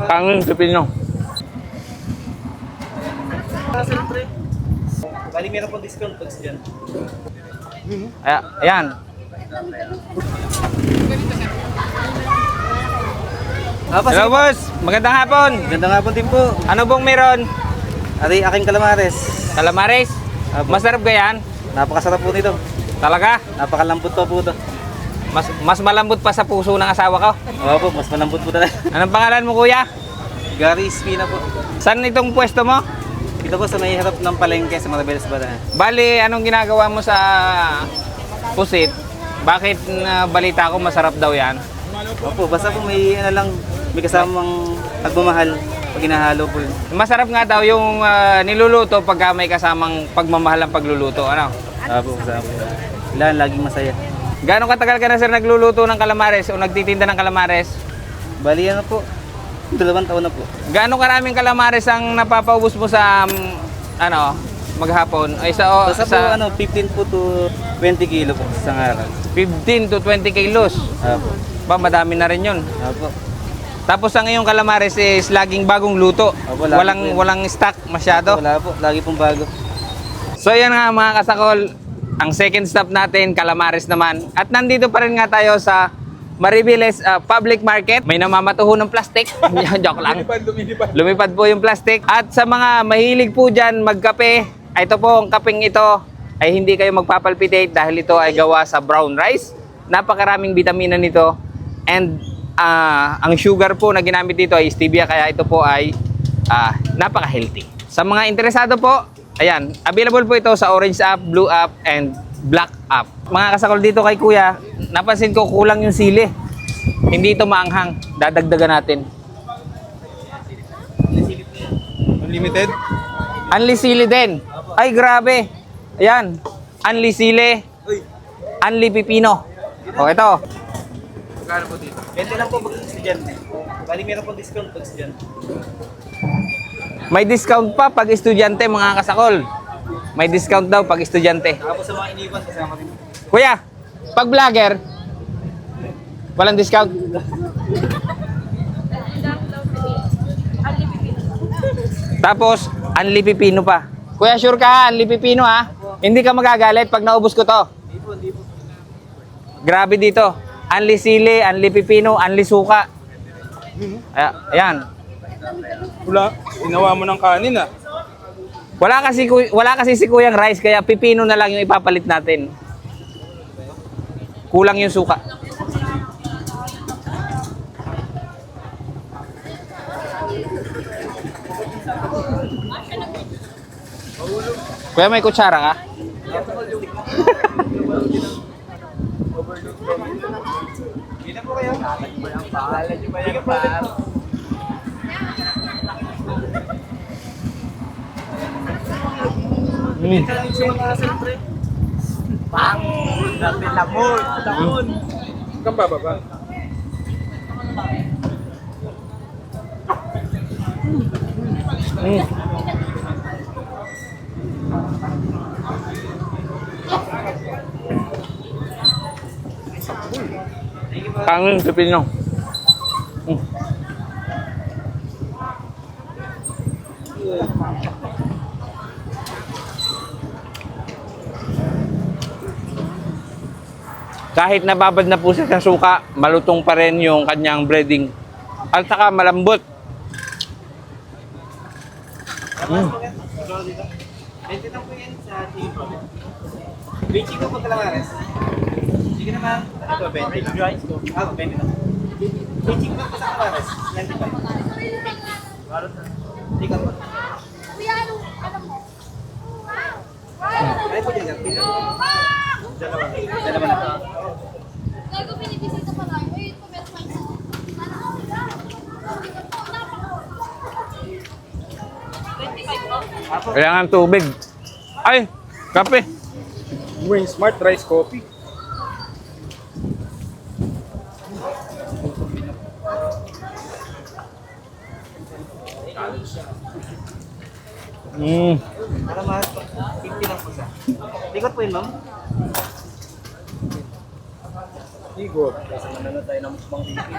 Tanging pipino. Siyempre. Bali meron pong discount pag dyan. Ayan. Hello boss, magandang hapon. Ganda nga po din po. Ano bang meron? Ari aking kalamares. Calamares? Apo. Masarap ka yan? Napakasarap po nito. Talaga? Napakalambot po ito. Mas malambot pa sa puso ng asawa ko. Opo, mas malambot po talaga. Anong pangalan mo kuya? Gary Espina po. Saan itong pwesto mo? Ito po sa may harap ng palengke sa Marabeles Bataan. Bali, anong ginagawa mo sa pusit? Bakit balita ko masarap daw yan? Opo, basta po may ano lang, may kasamang pagmamahal pag hinahalo po. Masarap nga daw yung niluluto pagka may kasamang pagmamahal ang pagluluto. Ano? Opo, kasama po. Laging masaya. Gaano katagal ka na sir nagluluto ng calamares o nagtitinda ng calamares? Bali ano po, 2 taon na po. Gaano karaming calamares ang napapaubos mo sa maghapon? Ay Basta po ano, 15 po to 20 kilo po sa araw. 15 to 20 kilos. Opo. Ba, madami na rin 'yon. Opo. Tapos ang iyong calamares is laging bagong luto. Opo, lagi po yun. Walang stock masyado. Wala po, lagi pong bago. So yan nga mga kasakol, ang second stop natin, calamares naman. At nandito pa rin nga tayo sa Maribeles Public Market. May namamatuho ng plastic. Joke lang. Lumipad po yung plastic. At sa mga mahilig po dyan magkape, ito po ang kapeng ito ay hindi kayo magpapalpitate dahil ito ay gawa sa brown rice. Napakaraming vitamina nito. And ang sugar po na ginamit dito ay stevia, kaya ito po ay napaka-healthy. Sa mga interesado po, ayan, available po ito sa Orange app, Blue app, and Black app. Mga kasakol dito kay Kuya, napansin ko kulang yung sili. Hindi ito maanghang. Dadagdagan natin. Unlimited? Unli sili din. Ay, grabe. Ayan. Unli sili. Unli pipino. O, ito. Magkano po dito? 20 lang po pag estudyante. Bali meron pong discount pag estudyante. May discount pa pag estudyante, mga kasakol. May discount daw pag estudyante. Tapos sa mga iniwan, kasama rin. Kuya, pag vlogger, walang discount. Tapos, unli pipino pa. Kuya, sure ka, unli pipino ha? Hindi ka magagalit pag naubos ko to. Hindi po. Grabe dito. Unli sili, unli pipino, unli suka. Ayan. Wala, ginawa mo ng kanin ah. Wala kasi si Kuyang rice, kaya pipino na lang yung ipapalit natin. Kulang yung suka. Kuya, may kutsara ka? Hindi na po kayo. Pangalan nyo ba yan, par? Ito lang yung mga siyempre. Pang! Lamon! Lamon! Kang bababa. Tanging pipino. Kahit nababad na po siya sa suka, malutong pa rin yung kanyang breading. At saka malambot. Ito na po yan sa chico. May chico po kalamares. Sige naman. Ito, 20 lang. 20 lang. May chico po sa kalamares. 25. Chico po. Ay po dyan. Dalawa na. Gago binibisita pa lang. Uy, ito best friend. Kailangan tubig. Ay, kape. Wing Smart Rice Coffee. Kalamares po. 50 lang po siya. Likot po yun, ma'am. Igo. Nanonood tayo ng mukbang video.